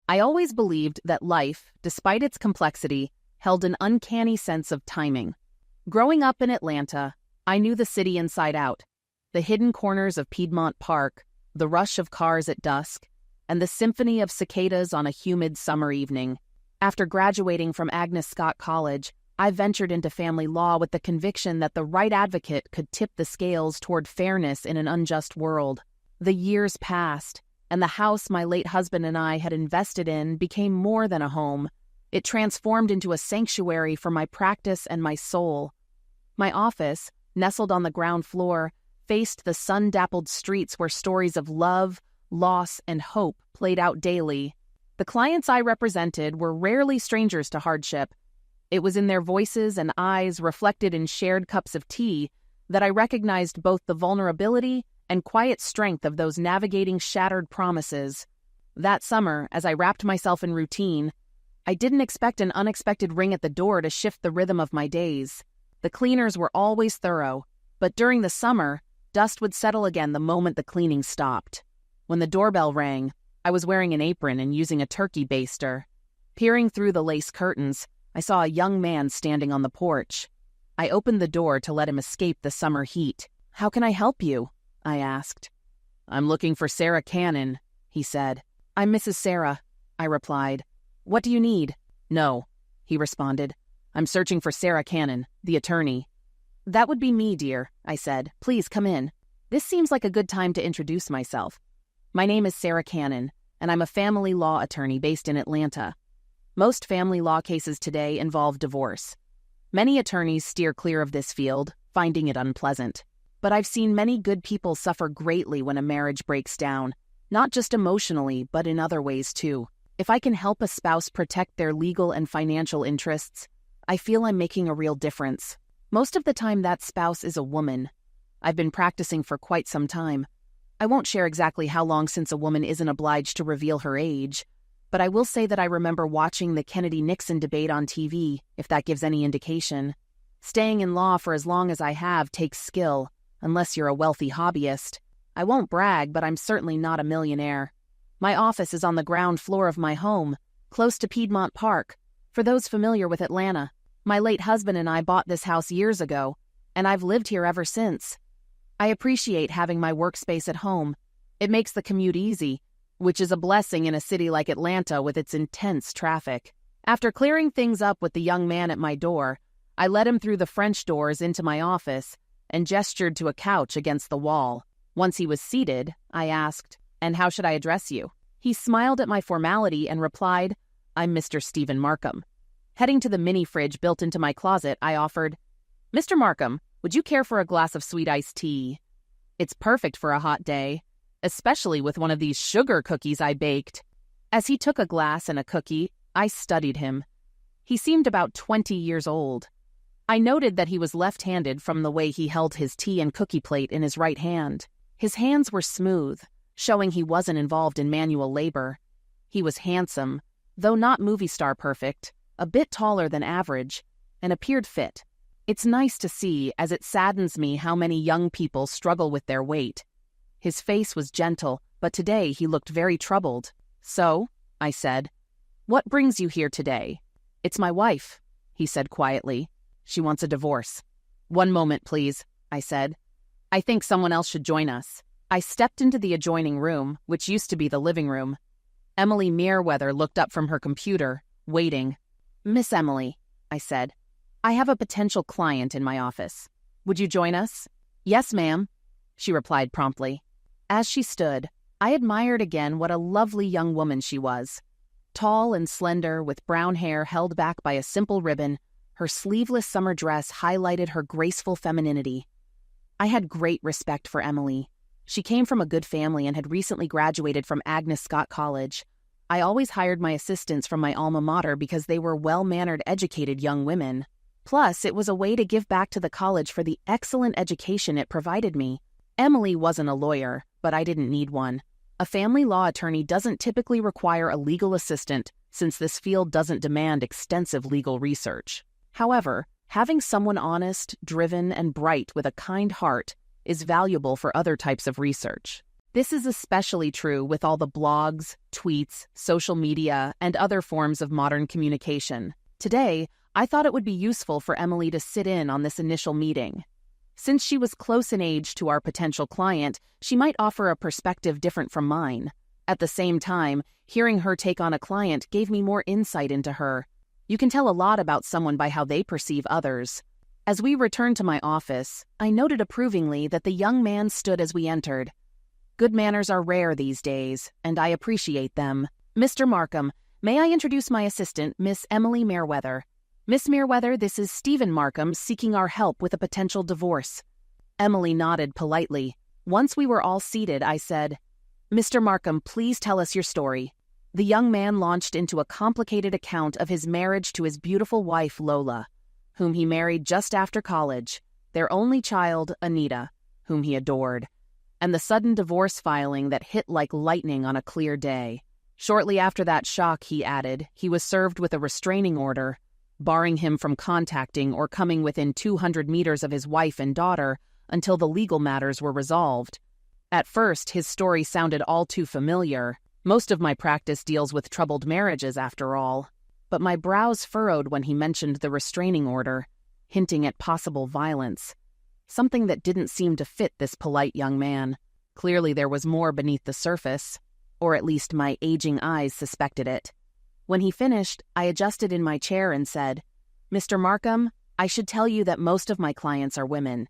I always believed that life, despite its complexity, held an uncanny sense of timing. Growing up in Atlanta, I knew the city inside out. The hidden corners of Piedmont Park, the rush of cars at dusk, and the symphony of cicadas on a humid summer evening. After graduating from Agnes Scott College, I ventured into family law with the conviction that the right advocate could tip the scales toward fairness in an unjust world. The years passed, and the house my late husband and I had invested in became more than a home. It transformed into a sanctuary for my practice and my soul. My office, nestled on the ground floor, faced the sun-dappled streets where stories of love, loss, and hope played out daily. The clients I represented were rarely strangers to hardship. It was in their voices and eyes reflected in shared cups of tea that I recognized both the vulnerability and quiet strength of those navigating shattered promises. That summer, as I wrapped myself in routine, I didn't expect an unexpected ring at the door to shift the rhythm of my days. The cleaners were always thorough, but during the summer, dust would settle again the moment the cleaning stopped. When the doorbell rang, I was wearing an apron and using a turkey baster. Peering through the lace curtains, I saw a young man standing on the porch. I opened the door to let him escape the summer heat. "How can I help you?" I asked. "I'm looking for Sarah Cannon," he said. "I'm Mrs. Sarah," I replied. "What do you need?" "No," he responded. "I'm searching for Sarah Cannon, the attorney." "That would be me, dear," I said. "Please come in. This seems like a good time to introduce myself. My name is Sarah Cannon, and I'm a family law attorney based in Atlanta. Most family law cases today involve divorce. Many attorneys steer clear of this field, finding it unpleasant. But I've seen many good people suffer greatly when a marriage breaks down, not just emotionally, but in other ways too. If I can help a spouse protect their legal and financial interests, I feel I'm making a real difference. Most of the time that spouse is a woman. I've been practicing for quite some time. I won't share exactly how long since a woman isn't obliged to reveal her age, but I will say that I remember watching the Kennedy-Nixon debate on TV, if that gives any indication. Staying in law for as long as I have takes skill, unless you're a wealthy hobbyist. I won't brag, but I'm certainly not a millionaire. My office is on the ground floor of my home, close to Piedmont Park. For those familiar with Atlanta, my late husband and I bought this house years ago, and I've lived here ever since. I appreciate having my workspace at home. It makes the commute easy, which is a blessing in a city like Atlanta with its intense traffic. After clearing things up with the young man at my door, I led him through the French doors into my office and gestured to a couch against the wall. Once he was seated, I asked, "And how should I address you?" He smiled at my formality and replied, "I'm Mr. Stephen Markham." Heading to the mini fridge built into my closet, I offered, "Mr. Markham, would you care for a glass of sweet iced tea? It's perfect for a hot day, especially with one of these sugar cookies I baked." As he took a glass and a cookie, I studied him. He seemed about 20 years old. I noted that he was left-handed from the way he held his tea and cookie plate in his right hand. His hands were smooth, showing he wasn't involved in manual labor. He was handsome, though not movie star perfect, a bit taller than average, and appeared fit. It's nice to see, as it saddens me how many young people struggle with their weight. His face was gentle, but today he looked very troubled. "So," I said, "what brings you here today?" "It's my wife," he said quietly. "She wants a divorce." "One moment, please," I said. "I think someone else should join us." I stepped into the adjoining room, which used to be the living room. Emily Merriweather looked up from her computer, waiting. "Miss Emily," I said, "I have a potential client in my office. Would you join us?" "Yes, ma'am," she replied promptly. As she stood, I admired again what a lovely young woman she was. Tall and slender, with brown hair held back by a simple ribbon, her sleeveless summer dress highlighted her graceful femininity. I had great respect for Emily. She came from a good family and had recently graduated from Agnes Scott College. I always hired my assistants from my alma mater because they were well-mannered, educated young women. Plus, it was a way to give back to the college for the excellent education it provided me. Emily wasn't a lawyer, but I didn't need one. A family law attorney doesn't typically require a legal assistant, since this field doesn't demand extensive legal research. However, having someone honest, driven, and bright with a kind heart is valuable for other types of research. This is especially true with all the blogs, tweets, social media, and other forms of modern communication. Today, I thought it would be useful for Emily to sit in on this initial meeting. Since she was close in age to our potential client, she might offer a perspective different from mine. At the same time, hearing her take on a client gave me more insight into her. You can tell a lot about someone by how they perceive others. As we returned to my office, I noted approvingly that the young man stood as we entered. Good manners are rare these days, and I appreciate them. Mr. Markham, may I introduce my assistant, Miss Emily Merriweather. Miss Merriweather, this is Stephen Markham seeking our help with a potential divorce. Emily nodded politely. Once we were all seated, I said, Mr. Markham, please tell us your story. The young man launched into a complicated account of his marriage to his beautiful wife, Lola, whom he married just after college, their only child, Anita, whom he adored, and the sudden divorce filing that hit like lightning on a clear day. Shortly after that shock, he added, he was served with a restraining order, barring him from contacting or coming within 200 meters of his wife and daughter until the legal matters were resolved. At first, his story sounded all too familiar. Most of my practice deals with troubled marriages, after all. But my brows furrowed when he mentioned the restraining order, hinting at possible violence. Something that didn't seem to fit this polite young man. Clearly there was more beneath the surface, or at least my aging eyes suspected it. When he finished, I adjusted in my chair and said, Mr. Markham, I should tell you that most of my clients are women.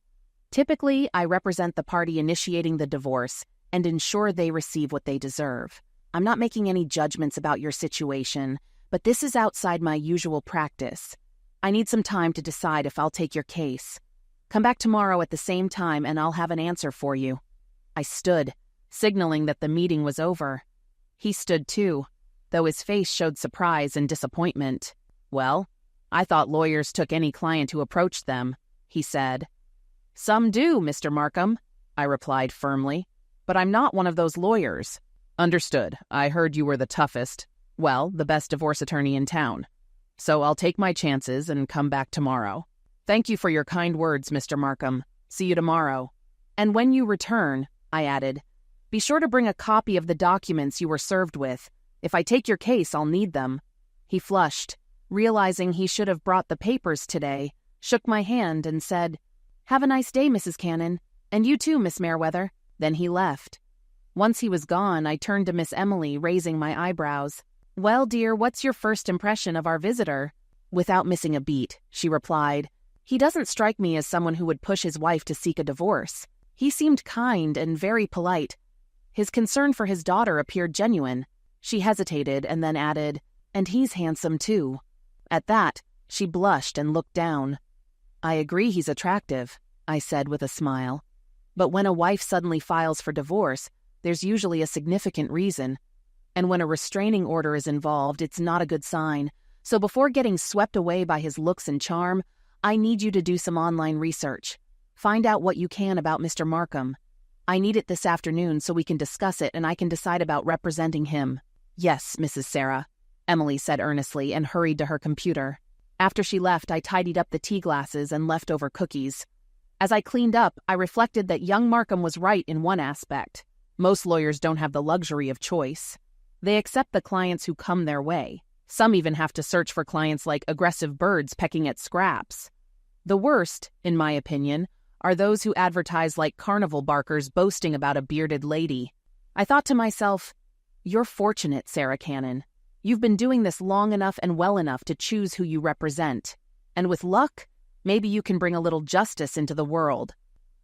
Typically, I represent the party initiating the divorce and ensure they receive what they deserve. I'm not making any judgments about your situation, but this is outside my usual practice. I need some time to decide if I'll take your case. Come back tomorrow at the same time and I'll have an answer for you. I stood, signaling that the meeting was over. He stood too, though his face showed surprise and disappointment. Well, I thought lawyers took any client who approached them, he said. Some do, Mr. Markham, I replied firmly, but I'm not one of those lawyers. Understood. I heard you were the toughest, well, the best divorce attorney in town. So I'll take my chances and come back tomorrow. Thank you for your kind words, Mr. Markham. See you tomorrow. And when you return, I added, be sure to bring a copy of the documents you were served with. If I take your case, I'll need them. He flushed, realizing he should have brought the papers today, shook my hand and said, Have a nice day, Mrs. Cannon. And you too, Miss Merriweather. Then he left. Once he was gone, I turned to Miss Emily, raising my eyebrows. Well, dear, what's your first impression of our visitor? Without missing a beat, she replied, He doesn't strike me as someone who would push his wife to seek a divorce. He seemed kind and very polite. His concern for his daughter appeared genuine. She hesitated and then added, And he's handsome too. At that, she blushed and looked down. I agree he's attractive, I said with a smile. But when a wife suddenly files for divorce, there's usually a significant reason. And when a restraining order is involved, it's not a good sign. So before getting swept away by his looks and charm, I need you to do some online research. Find out what you can about Mr. Markham. I need it this afternoon so we can discuss it and I can decide about representing him. Yes, Mrs. Sarah, Emily said earnestly and hurried to her computer. After she left, I tidied up the tea glasses and leftover cookies. As I cleaned up, I reflected that young Markham was right in one aspect. Most lawyers don't have the luxury of choice. They accept the clients who come their way. Some even have to search for clients like aggressive birds pecking at scraps. The worst, in my opinion, are those who advertise like carnival barkers boasting about a bearded lady. I thought to myself, you're fortunate, Sarah Cannon. You've been doing this long enough and well enough to choose who you represent. And with luck, maybe you can bring a little justice into the world.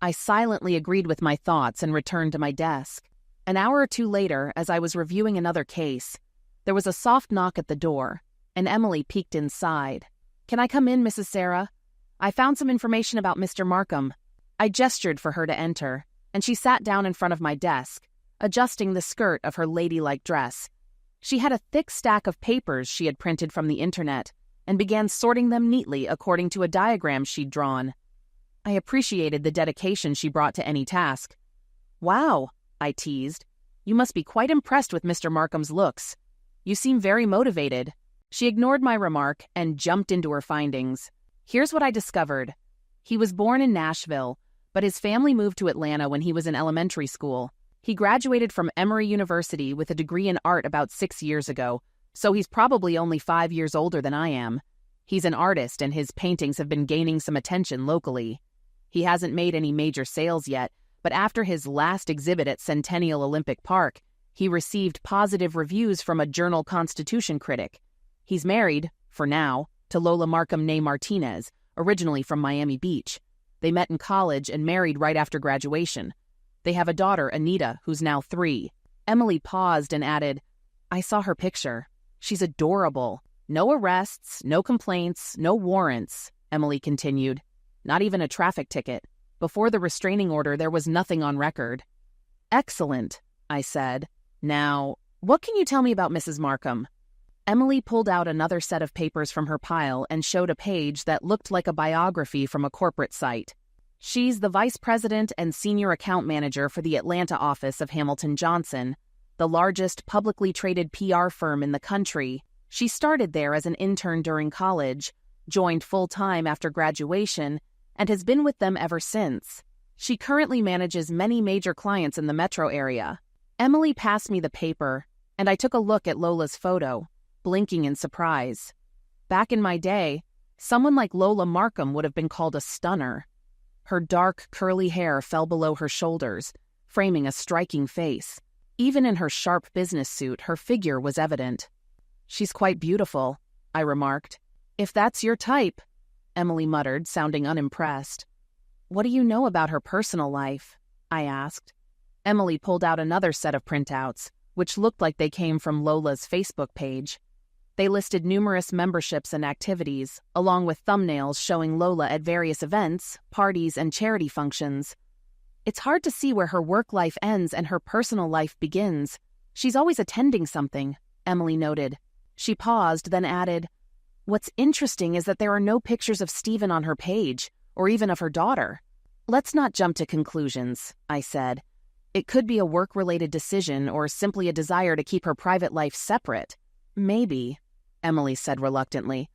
I silently agreed with my thoughts and returned to my desk. An hour or two later, as I was reviewing another case, there was a soft knock at the door, and Emily peeked inside. Can I come in, Mrs. Sarah? I found some information about Mr. Markham. I gestured for her to enter, and she sat down in front of my desk, adjusting the skirt of her ladylike dress. She had a thick stack of papers she had printed from the internet, and began sorting them neatly according to a diagram she'd drawn. I appreciated the dedication she brought to any task. Wow, I teased. You must be quite impressed with Mr. Markham's looks. You seem very motivated. She ignored my remark and jumped into her findings. Here's what I discovered. He was born in Nashville, but his family moved to Atlanta when he was in elementary school. He graduated from Emory University with a degree in art about 6 years ago, so he's probably only 5 years older than I am. He's an artist and his paintings have been gaining some attention locally. He hasn't made any major sales yet, but after his last exhibit at Centennial Olympic Park, he received positive reviews from a Journal-Constitution critic. He's married, for now, to Lola Markham née Martinez, originally from Miami Beach. They met in college and married right after graduation. They have a daughter, Anita, who's now 3. Emily paused and added, "I saw her picture. She's adorable. No arrests, no complaints, no warrants," Emily continued. "Not even a traffic ticket. Before the restraining order, there was nothing on record." "Excellent," I said. "Now, what can you tell me about Mrs. Markham?" Emily pulled out another set of papers from her pile and showed a page that looked like a biography from a corporate site. "She's the vice president and senior account manager for the Atlanta office of Hamilton Johnson, the largest publicly traded PR firm in the country. She started there as an intern during college, joined full-time after graduation, and has been with them ever since. She currently manages many major clients in the metro area." Emily passed me the paper, and I took a look at Lola's photo, blinking in surprise. Back in my day, someone like Lola Markham would have been called a stunner. Her dark, curly hair fell below her shoulders, framing a striking face. Even in her sharp business suit, her figure was evident. "She's quite beautiful," I remarked. "If that's your type," Emily muttered, sounding unimpressed. "What do you know about her personal life?" I asked. Emily pulled out another set of printouts, which looked like they came from Lola's Facebook page. They listed numerous memberships and activities, along with thumbnails showing Lola at various events, parties, and charity functions. "It's hard to see where her work life ends and her personal life begins. She's always attending something," Emily noted. She paused, then added, "What's interesting is that there are no pictures of Stephen on her page, or even of her daughter." "Let's not jump to conclusions," I said. "It could be a work-related decision or simply a desire to keep her private life separate." "Maybe," Emily said reluctantly.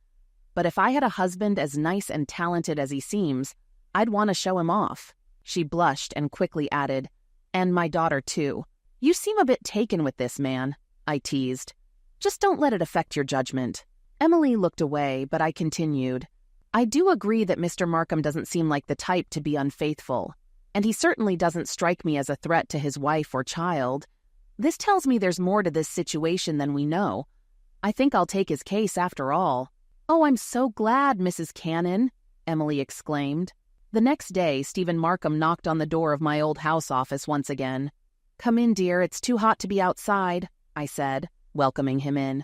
"But if I had a husband as nice and talented as he seems, I'd want to show him off." She blushed and quickly added, "And my daughter, too. You seem a bit taken with this man," I teased. "Just don't let it affect your judgment." Emily looked away, but I continued. "I do agree that Mr. Markham doesn't seem like the type to be unfaithful, and he certainly doesn't strike me as a threat to his wife or child. This tells me there's more to this situation than we know. I think I'll take his case after all." "Oh, I'm so glad, Mrs. Cannon," Emily exclaimed. The next day, Stephen Markham knocked on the door of my old house office once again. "Come in, dear, it's too hot to be outside," I said, welcoming him in.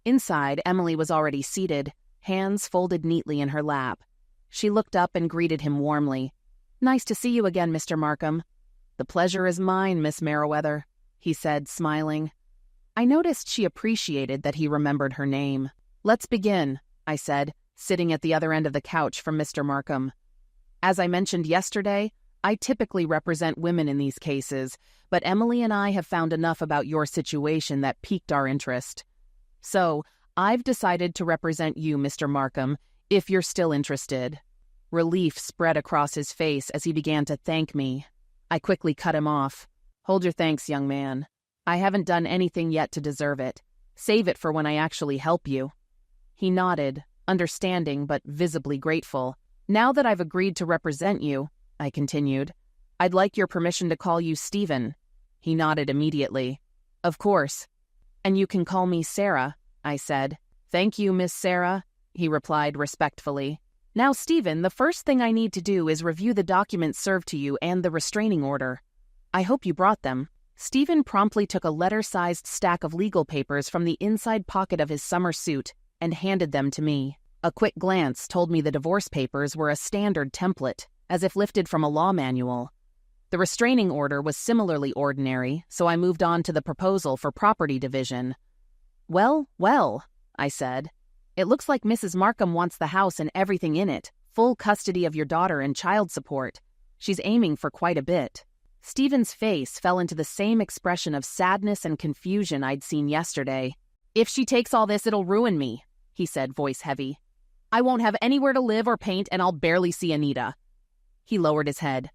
Inside, Emily was already seated, hands folded neatly in her lap. She looked up and greeted him warmly. "Nice to see you again, Mr. Markham." "The pleasure is mine, Miss Merriweather," he said, smiling. I noticed she appreciated that he remembered her name. "Let's begin," I said, sitting at the other end of the couch from Mr. Markham. "As I mentioned yesterday, I typically represent women in these cases, but Emily and I have found enough about your situation that piqued our interest. So, I've decided to represent you, Mr. Markham, if you're still interested." Relief spread across his face as he began to thank me. I quickly cut him off. "Hold your thanks, young man. I haven't done anything yet to deserve it. Save it for when I actually help you." He nodded, understanding but visibly grateful. "Now that I've agreed to represent you," I continued, "I'd like your permission to call you Stephen." He nodded immediately. "Of course." "And you can call me Sarah," I said. "Thank you, Miss Sarah," he replied respectfully. "Now, Stephen, the first thing I need to do is review the documents served to you and the restraining order. I hope you brought them." Stephen promptly took a letter-sized stack of legal papers from the inside pocket of his summer suit and handed them to me. A quick glance told me the divorce papers were a standard template, as if lifted from a law manual. The restraining order was similarly ordinary, so I moved on to the proposal for property division. "Well, well," I said. "It looks like Mrs. Markham wants the house and everything in it, full custody of your daughter and child support. She's aiming for quite a bit." Stephen's face fell into the same expression of sadness and confusion I'd seen yesterday. "If she takes all this, it'll ruin me," he said, voice heavy. "I won't have anywhere to live or paint, and I'll barely see Anita." He lowered his head.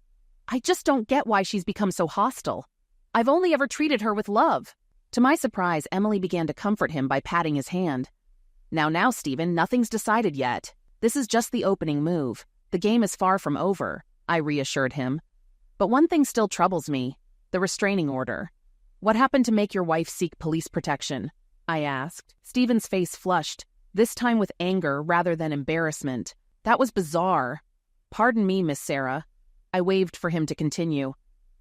"I just don't get why she's become so hostile." I've only ever treated her with love." To my surprise, Emily began to comfort him by patting his hand. Now, Stephen, nothing's decided yet. This is just the opening move. The game is far from over," I reassured him. "But one thing still troubles me, the restraining order. What happened to make your wife seek police protection?" I asked. Stephen's face flushed, this time with anger rather than embarrassment. "That was bizarre." "Pardon me, Miss Sarah." I waved for him to continue.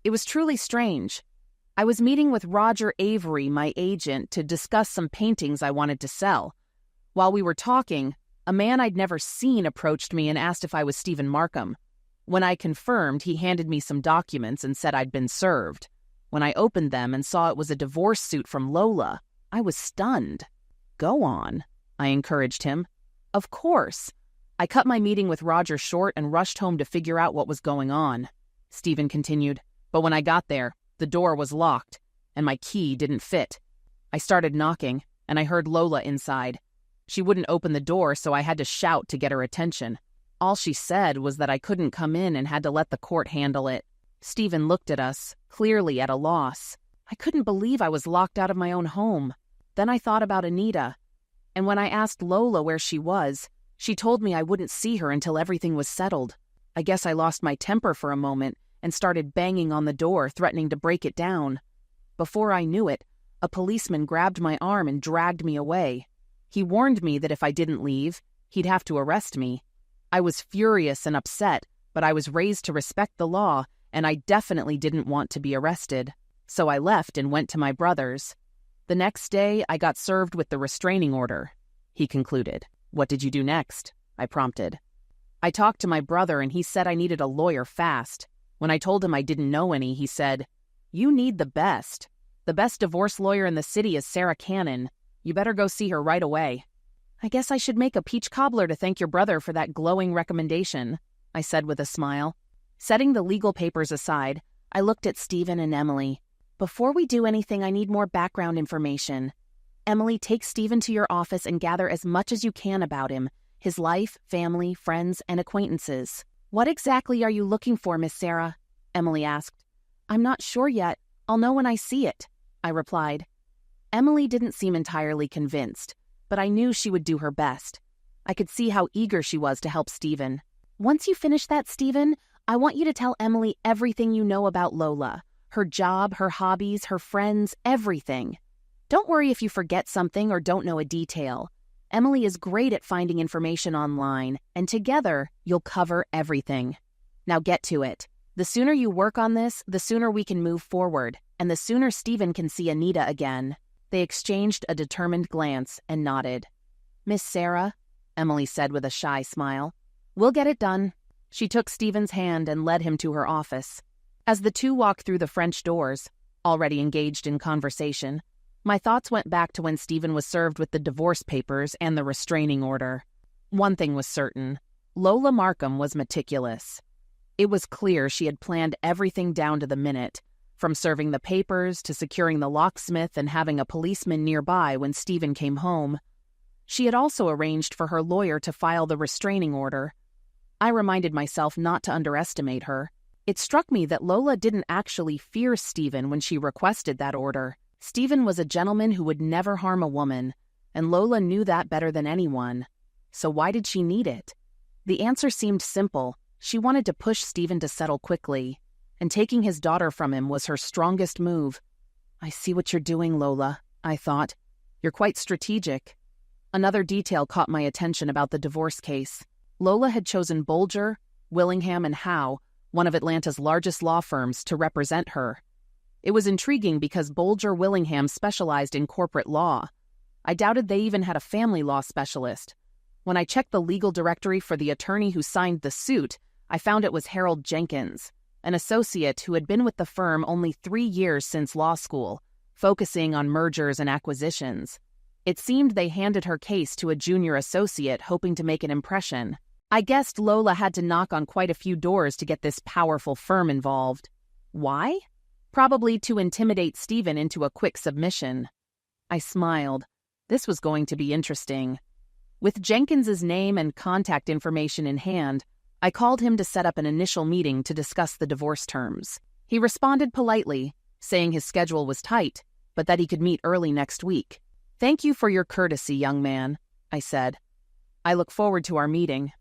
"It was truly strange. I was meeting with Roger Avery, my agent, to discuss some paintings I wanted to sell. While we were talking, a man I'd never seen approached me and asked if I was Stephen Markham. When I confirmed, he handed me some documents and said I'd been served. When I opened them and saw it was a divorce suit from Lola, I was stunned." "Go on," I encouraged him. "Of course. I cut my meeting with Roger short and rushed home to figure out what was going on," Stephen continued. "But when I got there, the door was locked, and my key didn't fit. I started knocking, and I heard Lola inside. She wouldn't open the door, so I had to shout to get her attention. All she said was that I couldn't come in and had to let the court handle it." Stephen looked at us, clearly at a loss. I couldn't believe I was locked out of my own home. Then I thought about Anita, and when I asked Lola where she was, she told me I wouldn't see her until everything was settled. I guess I lost my temper for a moment and started banging on the door, threatening to break it down. Before I knew it, a policeman grabbed my arm and dragged me away. He warned me that if I didn't leave, he'd have to arrest me. I was furious and upset, but I was raised to respect the law, and I definitely didn't want to be arrested. So I left and went to my brother's. The next day, I got served with the restraining order," he concluded. "What did you do next?" I prompted. "I talked to my brother, and he said I needed a lawyer fast. When I told him I didn't know any, he said, 'You need the best. The best divorce lawyer in the city is Sarah Cannon. You better go see her right away.'" "I guess I should make a peach cobbler to thank your brother for that glowing recommendation," I said with a smile. Setting the legal papers aside, I looked at Stephen and Emily. "Before we do anything, I need more background information. Emily, take Stephen to your office and gather as much as you can about him, his life, family, friends, and acquaintances." "What exactly are you looking for, Miss Sarah?" Emily asked. "I'm not sure yet. I'll know when I see it," I replied. Emily didn't seem entirely convinced, but I knew she would do her best. I could see how eager she was to help Stephen. "Once you finish that, Stephen, I want you to tell Emily everything you know about Lola. Her job, her hobbies, her friends, everything. Don't worry if you forget something or don't know a detail. Emily is great at finding information online, and together, you'll cover everything. Now get to it. The sooner you work on this, the sooner we can move forward, and the sooner Stephen can see Anita again." They exchanged a determined glance and nodded. "Miss Sarah," Emily said with a shy smile, "we'll get it done." She took Stephen's hand and led him to her office. As the two walked through the French doors, already engaged in conversation, my thoughts went back to when Stephen was served with the divorce papers and the restraining order. One thing was certain. Lola Markham was meticulous. It was clear she had planned everything down to the minute, from serving the papers to securing the locksmith and having a policeman nearby when Stephen came home. She had also arranged for her lawyer to file the restraining order. I reminded myself not to underestimate her. It struck me that Lola didn't actually fear Stephen when she requested that order. Stephen was a gentleman who would never harm a woman, and Lola knew that better than anyone. So why did she need it? The answer seemed simple. She wanted to push Stephen to settle quickly, and taking his daughter from him was her strongest move. "I see what you're doing, Lola," I thought. "You're quite strategic." Another detail caught my attention about the divorce case. Lola had chosen Bolger, Willingham, and Howe, one of Atlanta's largest law firms, to represent her. It was intriguing because Bolger Willingham specialized in corporate law. I doubted they even had a family law specialist. When I checked the legal directory for the attorney who signed the suit, I found it was Harold Jenkins, an associate who had been with the firm only 3 years since law school, focusing on mergers and acquisitions. It seemed they handed her case to a junior associate hoping to make an impression. I guessed Lola had to knock on quite a few doors to get this powerful firm involved. Why? Probably to intimidate Stephen into a quick submission. I smiled. This was going to be interesting. With Jenkins's name and contact information in hand, I called him to set up an initial meeting to discuss the divorce terms. He responded politely, saying his schedule was tight, but that he could meet early next week. "Thank you for your courtesy, young man," I said. "I look forward to our meeting."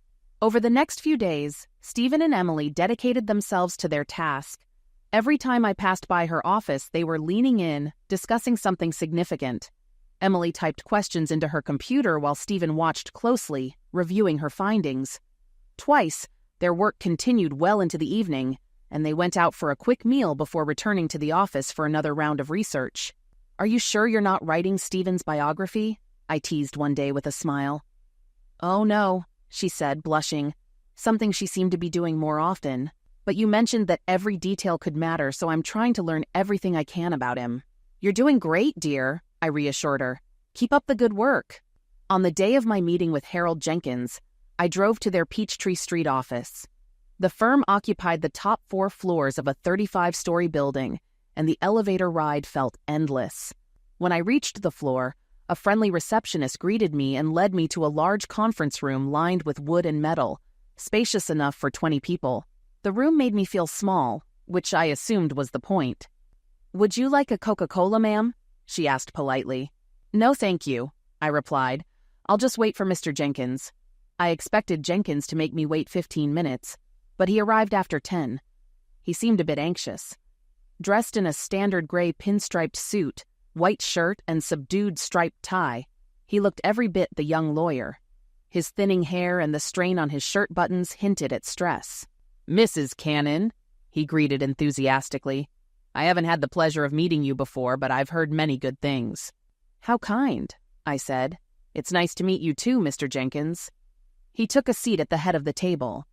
Over the next few days, Stephen and Emily dedicated themselves to their task. Every time I passed by her office, they were leaning in, discussing something significant. Emily typed questions into her computer while Stephen watched closely, reviewing her findings. Twice, their work continued well into the evening, and they went out for a quick meal before returning to the office for another round of research. "Are you sure you're not writing Stephen's biography?" I teased one day with a smile. "Oh no," she said, blushing, something she seemed to be doing more often. "But you mentioned that every detail could matter, so I'm trying to learn everything I can about him." "You're doing great, dear," I reassured her. "Keep up the good work." On the day of my meeting with Harold Jenkins, I drove to their Peachtree Street office. The firm occupied the top 4 floors of a 35-story building, and the elevator ride felt endless. When I reached the floor, a friendly receptionist greeted me and led me to a large conference room lined with wood and metal, spacious enough for 20 people. The room made me feel small, which I assumed was the point. "Would you like a Coca-Cola, ma'am?" she asked politely. "No, thank you," I replied. "I'll just wait for Mr. Jenkins." I expected Jenkins to make me wait 15 minutes, but he arrived after 10. He seemed a bit anxious. Dressed in a standard gray pinstriped suit, white shirt, and subdued striped tie, he looked every bit the young lawyer. His thinning hair and the strain on his shirt buttons hinted at stress. "Mrs. Cannon," he greeted enthusiastically. "I haven't had the pleasure of meeting you before, but I've heard many good things." "How kind," I said. "It's nice to meet you too, Mr. Jenkins." He took a seat at the head of the table.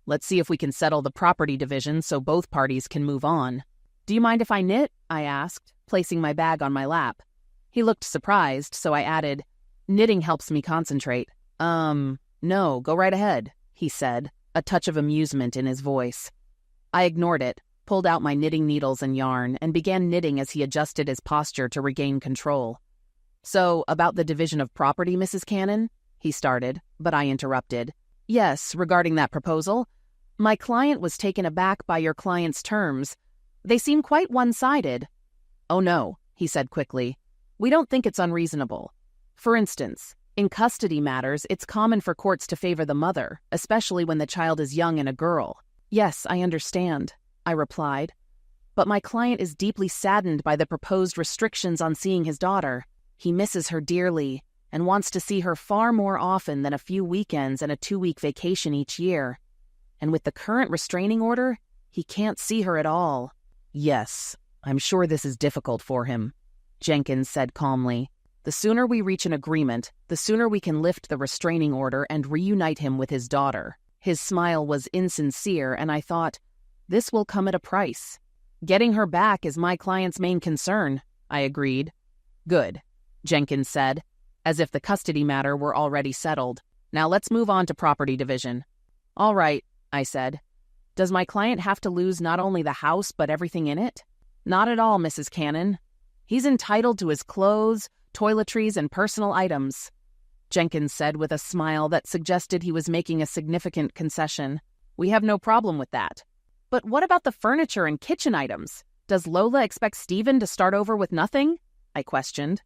"Let's see if we can settle the property division so both parties can move on." "Do you mind if I knit?" I asked, placing my bag on my lap. He looked surprised, so I added, "Knitting helps me concentrate." No, go right ahead," he said, a touch of amusement in his voice. I ignored it, pulled out my knitting needles and yarn, and began knitting as he adjusted his posture to regain control. "So, about the division of property, Mrs. Cannon?" he started, but I interrupted. "Yes, regarding that proposal. My client was taken aback by your client's terms. They seem quite one-sided." "Oh no," he said quickly. "We don't think it's unreasonable. For instance, in custody matters, it's common for courts to favor the mother, especially when the child is young and a girl." "Yes, I understand," I replied. "But my client is deeply saddened by the proposed restrictions on seeing his daughter. He misses her dearly and wants to see her far more often than a few weekends and a 2-week vacation each year. And with the current restraining order, he can't see her at all." "Yes, I'm sure this is difficult for him," Jenkins said calmly. "The sooner we reach an agreement, the sooner we can lift the restraining order and reunite him with his daughter." His smile was insincere, and I thought, this will come at a price. "Getting her back is my client's main concern," I agreed. "Good," Jenkins said, as if the custody matter were already settled. "Now let's move on to property division." "All right," I said. "Does my client have to lose not only the house but everything in it?" "Not at all, Mrs. Cannon. He's entitled to his clothes, toiletries, and personal items," Jenkins said with a smile that suggested he was making a significant concession. "We have no problem with that." "But what about the furniture and kitchen items? Does Lola expect Stephen to start over with nothing?" I questioned.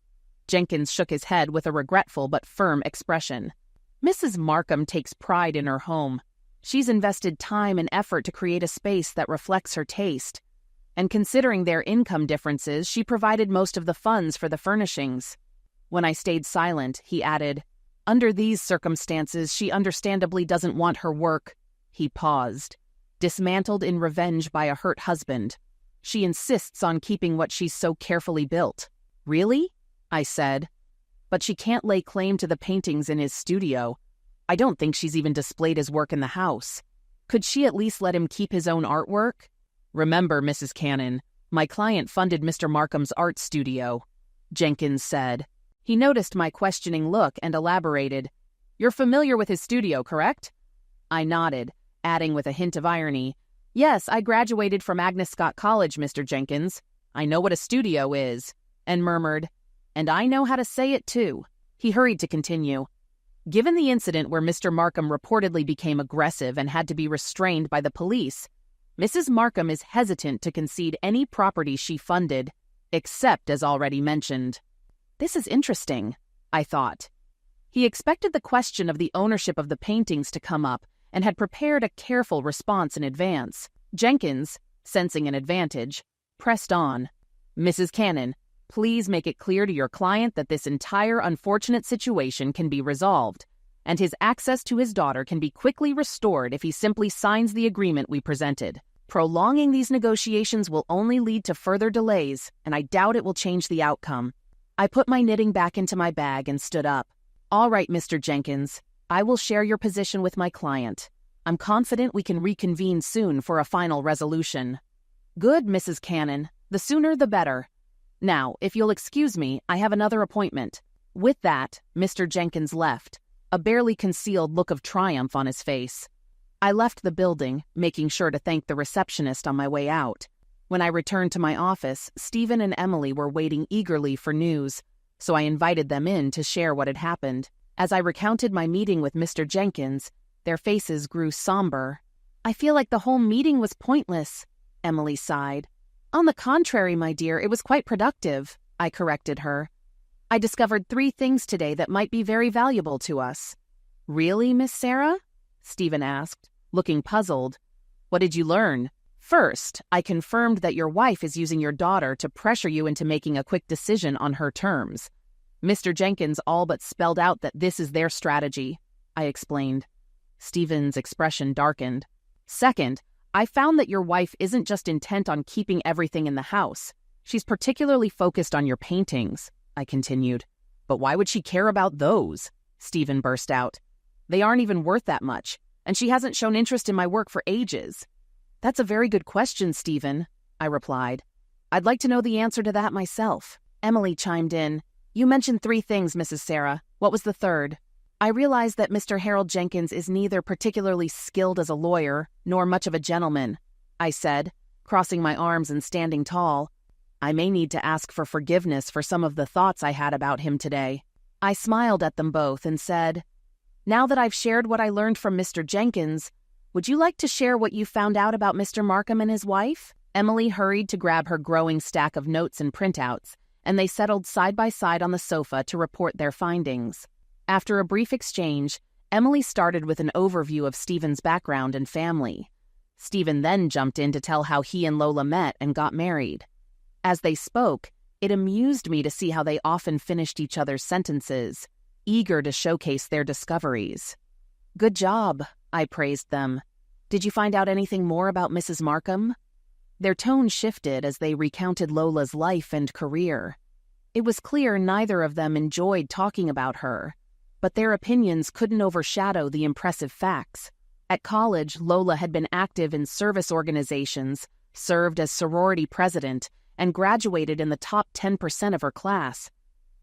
Jenkins shook his head with a regretful but firm expression. "Mrs. Markham takes pride in her home. She's invested time and effort to create a space that reflects her taste. And considering their income differences, she provided most of the funds for the furnishings." When I stayed silent, he added, "Under these circumstances, she understandably doesn't want her work." He paused, dismantled in revenge by a hurt husband. "She insists on keeping what she's so carefully built." "Really?" I said. "But she can't lay claim to the paintings in his studio. I don't think she's even displayed his work in the house. Could she at least let him keep his own artwork?" "Remember, Mrs. Cannon, my client funded Mr. Markham's art studio," Jenkins said. He noticed my questioning look and elaborated. "You're familiar with his studio, correct?" I nodded, adding with a hint of irony, "Yes, I graduated from Agnes Scott College, Mr. Jenkins. I know what a studio is," and murmured, "And I know how to say it, too." He hurried to continue. "Given the incident where Mr. Markham reportedly became aggressive and had to be restrained by the police, Mrs. Markham is hesitant to concede any property she funded, except as already mentioned. This is interesting, I thought. He expected the question of the ownership of the paintings to come up and had prepared a careful response in advance. Jenkins, sensing an advantage, pressed on. Mrs. Cannon, please make it clear to your client that this entire unfortunate situation can be resolved, and his access to his daughter can be quickly restored if he simply signs the agreement we presented. Prolonging these negotiations will only lead to further delays, and I doubt it will change the outcome. I put my knitting back into my bag and stood up. All right, Mr. Jenkins, I will share your position with my client. I'm confident we can reconvene soon for a final resolution. Good, Mrs. Cannon. The sooner the better. Now, if you'll excuse me, I have another appointment. With that, Mr. Jenkins left, a barely concealed look of triumph on his face. I left the building, making sure to thank the receptionist on my way out. When I returned to my office, Stephen and Emily were waiting eagerly for news, so I invited them in to share what had happened. As I recounted my meeting with Mr. Jenkins, their faces grew somber. I feel like the whole meeting was pointless, Emily sighed. On the contrary, my dear, it was quite productive, I corrected her. I discovered 3 things today that might be very valuable to us. Really, Miss Sarah? Stephen asked, looking puzzled. What did you learn? First, I confirmed that your wife is using your daughter to pressure you into making a quick decision on her terms. Mr. Jenkins all but spelled out that this is their strategy, I explained. Stephen's expression darkened. Second, I found that your wife isn't just intent on keeping everything in the house. She's particularly focused on your paintings, I continued. But why would she care about those? Stephen burst out. They aren't even worth that much, and she hasn't shown interest in my work for ages. That's a very good question, Stephen, I replied. I'd like to know the answer to that myself. Emily chimed in. You mentioned 3 things, Mrs. Sarah. What was the third? I realized that Mr. Harold Jenkins is neither particularly skilled as a lawyer nor much of a gentleman, I said, crossing my arms and standing tall. I may need to ask for forgiveness for some of the thoughts I had about him today. I smiled at them both and said, Now that I've shared what I learned from Mr. Jenkins, would you like to share what you found out about Mr. Markham and his wife? Emily hurried to grab her growing stack of notes and printouts, and they settled side by side on the sofa to report their findings. After a brief exchange, Emily started with an overview of Stephen's background and family. Stephen then jumped in to tell how he and Lola met and got married. As they spoke, it amused me to see how they often finished each other's sentences, eager to showcase their discoveries. Good job, I praised them. Did you find out anything more about Mrs. Markham? Their tone shifted as they recounted Lola's life and career. It was clear neither of them enjoyed talking about her, but their opinions couldn't overshadow the impressive facts. At college, Lola had been active in service organizations, served as sorority president, and graduated in the top 10% of her class.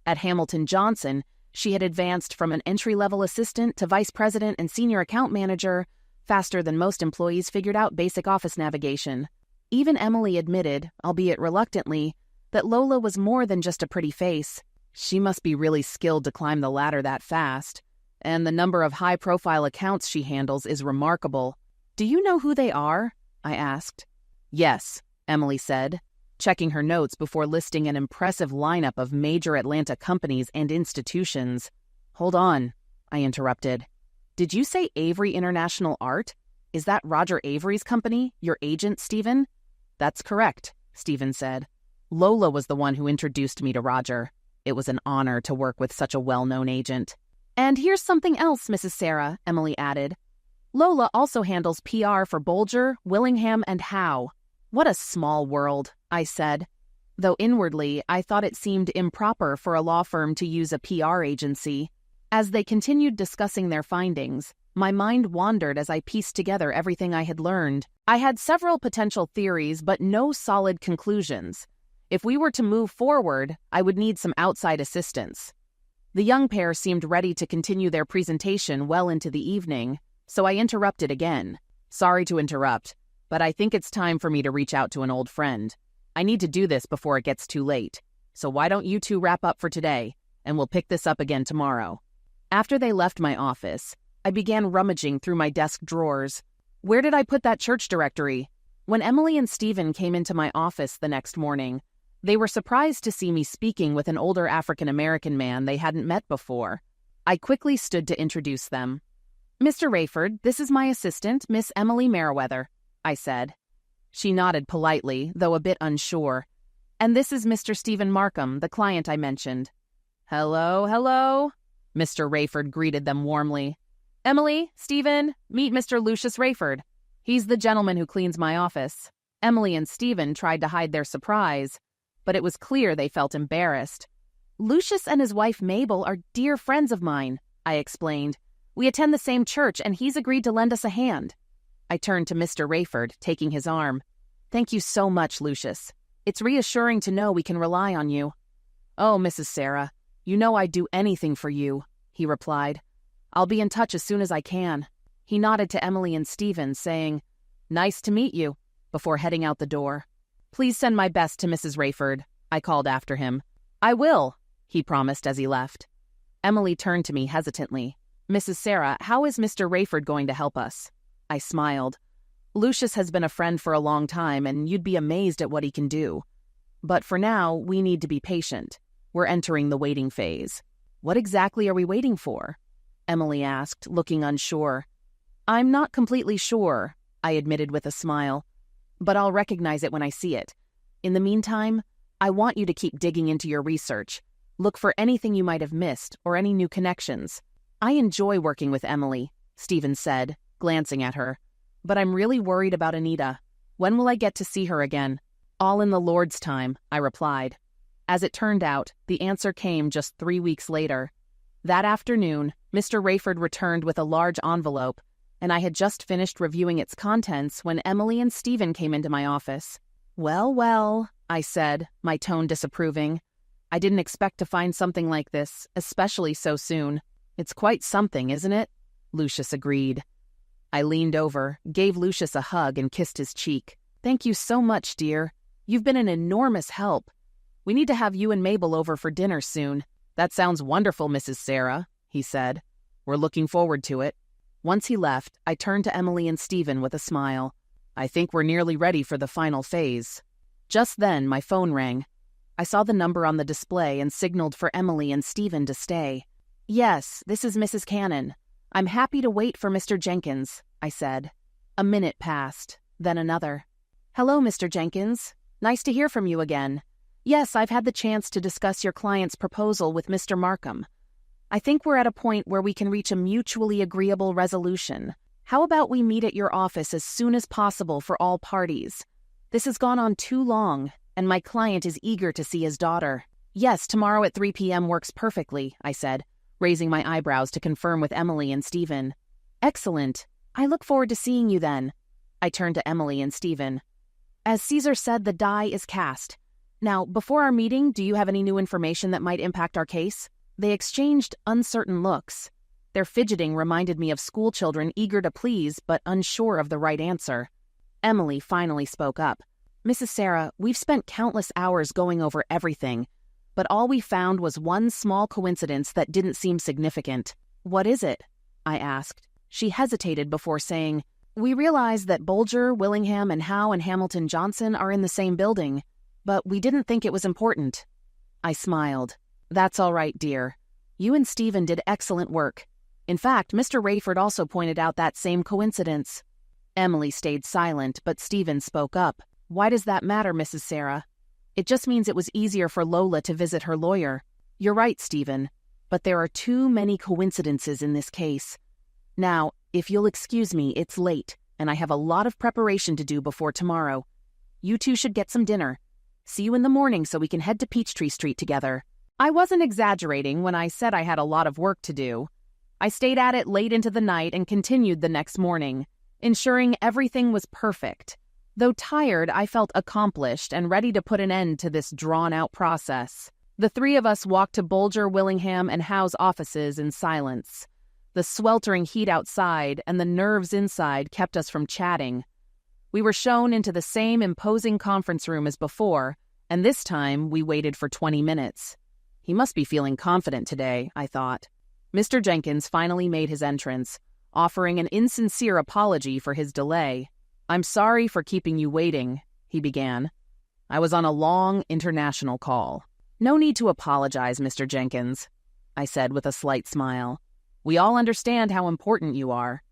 At Hamilton Johnson, she had advanced from an entry-level assistant to vice president and senior account manager, faster than most employees figured out basic office navigation. Even Emily admitted, albeit reluctantly, that Lola was more than just a pretty face. She must be really skilled to climb the ladder that fast, and the number of high-profile accounts she handles is remarkable. Do you know who they are? I asked. Yes, Emily said, checking her notes before listing an impressive lineup of major Atlanta companies and institutions. Hold on, I interrupted. Did you say Avery International Art? Is that Roger Avery's company, your agent, Stephen? That's correct, Stephen said. Lola was the one who introduced me to Roger. It was an honor to work with such a well-known agent. And here's something else, Mrs. Sarah, Emily added. Lola also handles PR for Bolger, Willingham, and Howe. What a small world, I said, though inwardly I thought it seemed improper for a law firm to use a PR agency. As they continued discussing their findings, my mind wandered as I pieced together everything I had learned. I had several potential theories, but no solid conclusions. If we were to move forward, I would need some outside assistance. The young pair seemed ready to continue their presentation well into the evening, so I interrupted again. Sorry to interrupt, but I think it's time for me to reach out to an old friend. I need to do this before it gets too late, so why don't you two wrap up for today, and we'll pick this up again tomorrow. After they left my office, I began rummaging through my desk drawers. Where did I put that church directory? When Emily and Stephen came into my office the next morning, they were surprised to see me speaking with an older African-American man they hadn't met before. I quickly stood to introduce them. "Mr. Rayford, this is my assistant, Miss Emily Merriweather," I said. She nodded politely, though a bit unsure. "And this is Mr. Stephen Markham, the client I mentioned." "Hello, hello," Mr. Rayford greeted them warmly. "Emily, Stephen, meet Mr. Lucius Rayford. He's the gentleman who cleans my office." Emily and Stephen tried to hide their surprise, but it was clear they felt embarrassed. "Lucius and his wife Mabel are dear friends of mine," I explained. "We attend the same church, and he's agreed to lend us a hand." I turned to Mr. Rayford, taking his arm. "Thank you so much, Lucius. It's reassuring to know we can rely on you." "Oh, Mrs. Sarah, you know I'd do anything for you," he replied. "I'll be in touch as soon as I can." He nodded to Emily and Stephen, saying, "Nice to meet you," before heading out the door. "Please send my best to Mrs. Rayford," I called after him. "I will," he promised as he left. Emily turned to me hesitantly. "Mrs. Sarah, how is Mr. Rayford going to help us?" I smiled. "Lucius has been a friend for a long time, and you'd be amazed at what he can do. But for now, we need to be patient. We're entering the waiting phase." "What exactly are we waiting for?" Emily asked, looking unsure. "I'm not completely sure," I admitted with a smile. "But I'll recognize it when I see it. In the meantime, I want you to keep digging into your research. Look for anything you might have missed or any new connections." "I enjoy working with Emily," Stephen said, glancing at her. "But I'm really worried about Anita. When will I get to see her again?" "All in the Lord's time," I replied. As it turned out, the answer came just 3 weeks later. That afternoon, Mr. Rayford returned with a large envelope, and I had just finished reviewing its contents when Emily and Stephen came into my office. "Well, well," I said, my tone disapproving. "I didn't expect to find something like this, especially so soon." "It's quite something, isn't it?" Lucius agreed. I leaned over, gave Lucius a hug, and kissed his cheek. "Thank you so much, dear. You've been an enormous help. We need to have you and Mabel over for dinner soon." "That sounds wonderful, Mrs. Sarah," he said. "We're looking forward to it." Once he left, I turned to Emily and Stephen with a smile. "I think we're nearly ready for the final phase." Just then, my phone rang. I saw the number on the display and signaled for Emily and Stephen to stay. "Yes, this is Mrs. Cannon. I'm happy to wait for Mr. Jenkins," I said. A minute passed, then another. "Hello, Mr. Jenkins. Nice to hear from you again. Yes, I've had the chance to discuss your client's proposal with Mr. Markham. I think we're at a point where we can reach a mutually agreeable resolution. How about we meet at your office as soon as possible for all parties? This has gone on too long, and my client is eager to see his daughter." "Yes, tomorrow at 3 p.m. works perfectly," I said, raising my eyebrows to confirm with Emily and Stephen. "Excellent. I look forward to seeing you then." I turned to Emily and Stephen. "As Caesar said, the die is cast. Now, before our meeting, do you have any new information that might impact our case?" They exchanged uncertain looks. Their fidgeting reminded me of schoolchildren eager to please but unsure of the right answer. Emily finally spoke up. "Mrs. Sarah, we've spent countless hours going over everything, but all we found was one small coincidence that didn't seem significant." "What is it?" I asked. She hesitated before saying, "We realize that Bolger, Willingham, and Howe and Hamilton Johnson are in the same building, but we didn't think it was important." I smiled. "That's all right, dear. You and Stephen did excellent work. In fact, Mr. Rayford also pointed out that same coincidence." Emily stayed silent, but Stephen spoke up. "Why does that matter, Mrs. Sarah?" "It just means it was easier for Lola to visit her lawyer." "You're right, Stephen, but there are too many coincidences in this case. Now, if you'll excuse me, it's late, and I have a lot of preparation to do before tomorrow. You two should get some dinner. See you in the morning so we can head to Peachtree Street together." I wasn't exaggerating when I said I had a lot of work to do. I stayed at it late into the night and continued the next morning, ensuring everything was perfect. Though tired, I felt accomplished and ready to put an end to this drawn-out process. The three of us walked to Bolger, Willingham, and Howe's offices in silence. The sweltering heat outside and the nerves inside kept us from chatting. We were shown into the same imposing conference room as before, and this time we waited for 20 minutes. He must be feeling confident today, I thought. Mr. Jenkins finally made his entrance, offering an insincere apology for his delay. "I'm sorry for keeping you waiting," he began. "I was on a long international call." "No need to apologize, Mr. Jenkins," I said with a slight smile. "We all understand how important you are."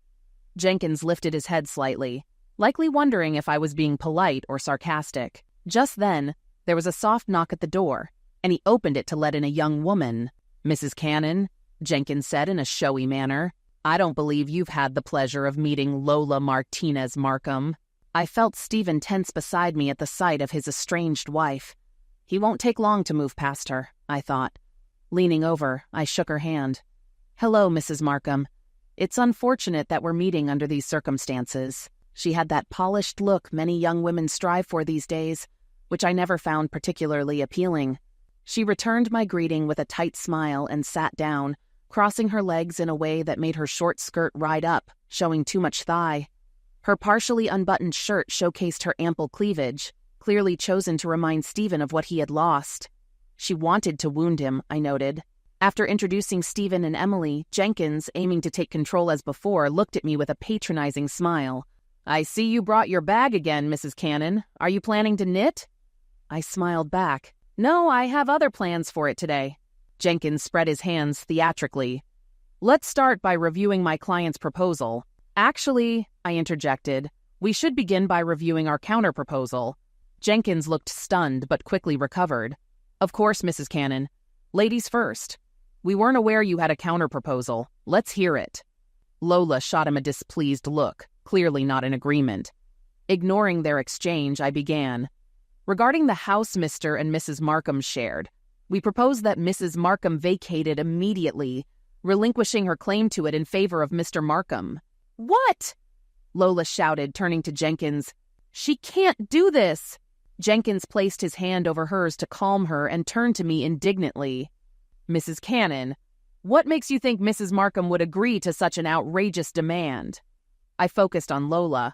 Jenkins lifted his head slightly, likely wondering if I was being polite or sarcastic. Just then, there was a soft knock at the door, and he opened it to let in a young woman. "Mrs. Cannon," Jenkins said in a showy manner, "I don't believe you've had the pleasure of meeting Lola Martinez Markham." I felt Stephen tense beside me at the sight of his estranged wife. He won't take long to move past her, I thought. Leaning over, I shook her hand. "Hello, Mrs. Markham. It's unfortunate that we're meeting under these circumstances." She had that polished look many young women strive for these days, which I never found particularly appealing. She returned my greeting with a tight smile and sat down, crossing her legs in a way that made her short skirt ride up, showing too much thigh. Her partially unbuttoned shirt showcased her ample cleavage, clearly chosen to remind Stephen of what he had lost. She wanted to wound him, I noted. After introducing Stephen and Emily, Jenkins, aiming to take control as before, looked at me with a patronizing smile. "I see you brought your bag again, Mrs. Cannon. Are you planning to knit?" I smiled back. "No, I have other plans for it today." Jenkins spread his hands theatrically. "Let's start by reviewing my client's proposal." "Actually," I interjected, "we should begin by reviewing our counterproposal." Jenkins looked stunned but quickly recovered. "Of course, Mrs. Cannon. Ladies first. We weren't aware you had a counterproposal. Let's hear it." Lola shot him a displeased look, clearly not in agreement. Ignoring their exchange, I began. "Regarding the house Mr. and Mrs. Markham shared, we propose that Mrs. Markham vacate it immediately, relinquishing her claim to it in favor of Mr. Markham." "What?" Lola shouted, turning to Jenkins. "She can't do this!" Jenkins placed his hand over hers to calm her and turned to me indignantly. "Mrs. Cannon, what makes you think Mrs. Markham would agree to such an outrageous demand?" I focused on Lola.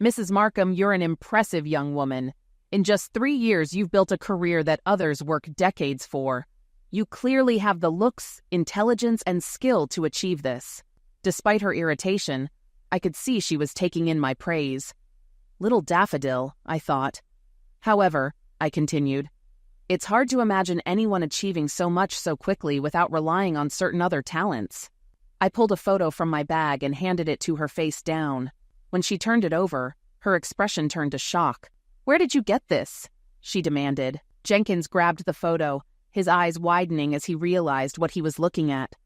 "Mrs. Markham, you're an impressive young woman. In just 3 years, you've built a career that others work decades for. You clearly have the looks, intelligence, and skill to achieve this." Despite her irritation, I could see she was taking in my praise. Little daffodil, I thought. "However," I continued, "it's hard to imagine anyone achieving so much so quickly without relying on certain other talents." I pulled a photo from my bag and handed it to her face down. When she turned it over, her expression turned to shock. "Where did you get this?" she demanded. Jenkins grabbed the photo, his eyes widening as he realized what he was looking at.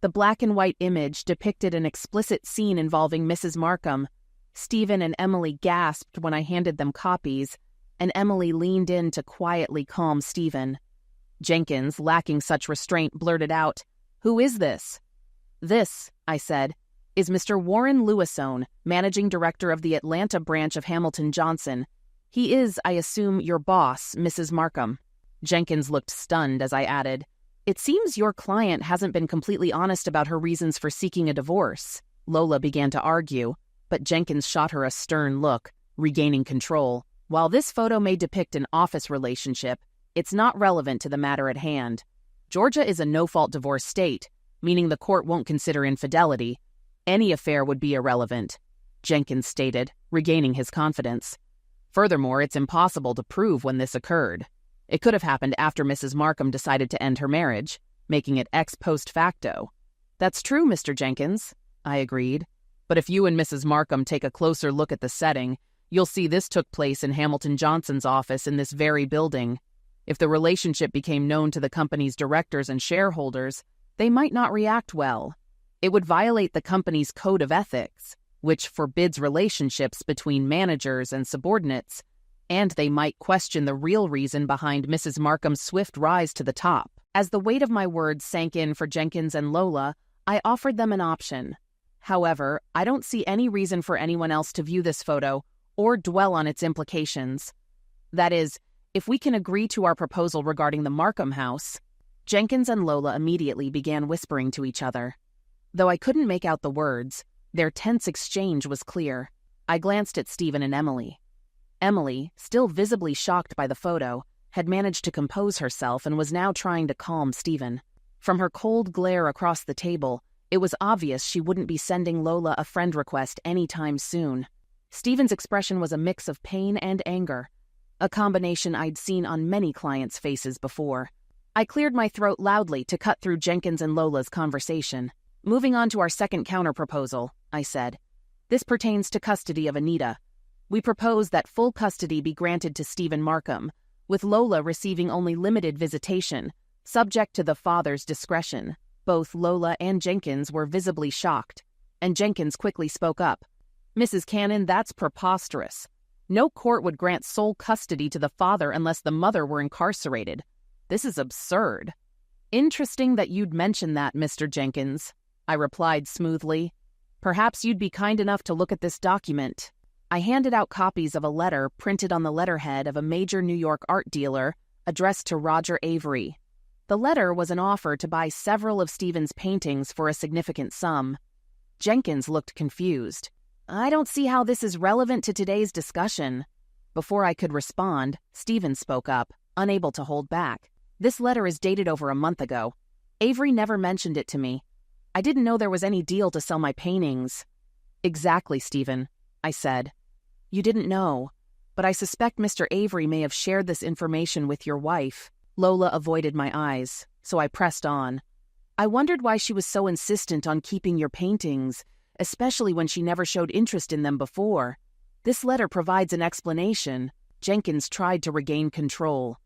The black and white image depicted an explicit scene involving Mrs. Markham. Stephen and Emily gasped when I handed them copies, and Emily leaned in to quietly calm Stephen. Jenkins, lacking such restraint, blurted out, "Who is this?" "This," I said, "is Mr. Warren Lewisone, managing director of the Atlanta branch of Hamilton Johnson. He is, I assume, your boss, Mrs. Markham." Jenkins looked stunned as I added, "It seems your client hasn't been completely honest about her reasons for seeking a divorce." Lola began to argue, but Jenkins shot her a stern look, regaining control. "While this photo may depict an office relationship, it's not relevant to the matter at hand. Georgia is a no-fault divorce state, meaning the court won't consider infidelity. Any affair would be irrelevant," Jenkins stated, regaining his confidence. "Furthermore, it's impossible to prove when this occurred. It could have happened after Mrs. Markham decided to end her marriage, making it ex post facto." "That's true, Mr. Jenkins," I agreed. "But if you and Mrs. Markham take a closer look at the setting, you'll see this took place in Hamilton Johnson's office in this very building. If the relationship became known to the company's directors and shareholders, they might not react well. It would violate the company's code of ethics, which forbids relationships between managers and subordinates, and they might question the real reason behind Mrs. Markham's swift rise to the top." As the weight of my words sank in for Jenkins and Lola, I offered them an option. "However, I don't see any reason for anyone else to view this photo or dwell on its implications. That is, if we can agree to our proposal regarding the Markham house." Jenkins and Lola immediately began whispering to each other. Though I couldn't make out the words, their tense exchange was clear. I glanced at Stephen and Emily. Emily, still visibly shocked by the photo, had managed to compose herself and was now trying to calm Stephen. From her cold glare across the table, it was obvious she wouldn't be sending Lola a friend request anytime soon. Stephen's expression was a mix of pain and anger, a combination I'd seen on many clients' faces before. I cleared my throat loudly to cut through Jenkins and Lola's conversation. "Moving on to our second counterproposal," I said. "This pertains to custody of Anita. We propose that full custody be granted to Stephen Markham, with Lola receiving only limited visitation, subject to the father's discretion." Both Lola and Jenkins were visibly shocked, and Jenkins quickly spoke up. "Mrs. Cannon, that's preposterous. No court would grant sole custody to the father unless the mother were incarcerated. This is absurd." "Interesting that you'd mention that, Mr. Jenkins," I replied smoothly. "Perhaps you'd be kind enough to look at this document." I handed out copies of a letter printed on the letterhead of a major New York art dealer addressed to Roger Avery. The letter was an offer to buy several of Stephen's paintings for a significant sum. Jenkins looked confused. "I don't see how this is relevant to today's discussion." Before I could respond, Stephen spoke up, unable to hold back. "This letter is dated over a month ago. Avery never mentioned it to me. I didn't know there was any deal to sell my paintings." "Exactly, Stephen," I said. "You didn't know, but I suspect Mr. Avery may have shared this information with your wife." Lola avoided my eyes, so I pressed on. "I wondered why she was so insistent on keeping your paintings, especially when she never showed interest in them before. This letter provides an explanation." Jenkins tried to regain control.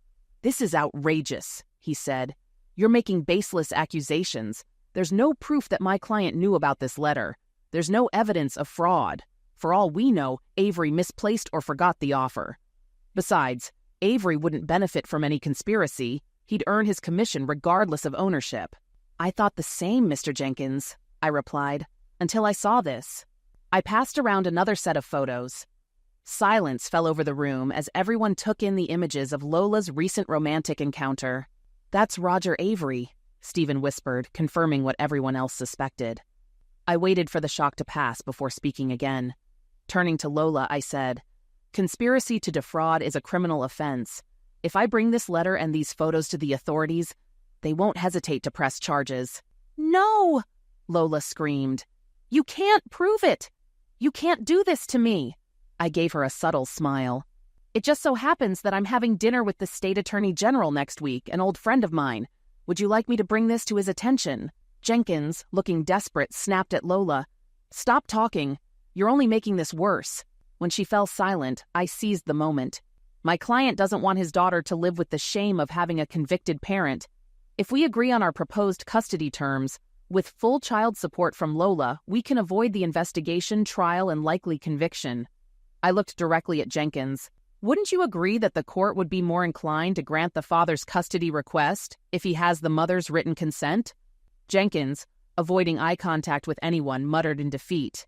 "This is outrageous," he said. "You're making baseless accusations. There's no proof that my client knew about this letter. There's no evidence of fraud. For all we know, Avery misplaced or forgot the offer. Besides, Avery wouldn't benefit from any conspiracy. He'd earn his commission regardless of ownership." "I thought the same, Mr. Jenkins," I replied, "until I saw this." I passed around another set of photos. Silence fell over the room as everyone took in the images of Lola's recent romantic encounter. "That's Roger Avery," Stephen whispered, confirming what everyone else suspected. I waited for the shock to pass before speaking again. Turning to Lola, I said, "Conspiracy to defraud is a criminal offense. If I bring this letter and these photos to the authorities, they won't hesitate to press charges." "No!" Lola screamed. "You can't prove it! You can't do this to me!" I gave her a subtle smile. "It just so happens that I'm having dinner with the State Attorney General next week, an old friend of mine. Would you like me to bring this to his attention?" Jenkins, looking desperate, snapped at Lola. "Stop talking. You're only making this worse." When she fell silent, I seized the moment. "My client doesn't want his daughter to live with the shame of having a convicted parent. If we agree on our proposed custody terms, with full child support from Lola, we can avoid the investigation, trial, and likely conviction." I looked directly at Jenkins. "Wouldn't you agree that the court would be more inclined to grant the father's custody request if he has the mother's written consent?" Jenkins, avoiding eye contact with anyone, muttered in defeat.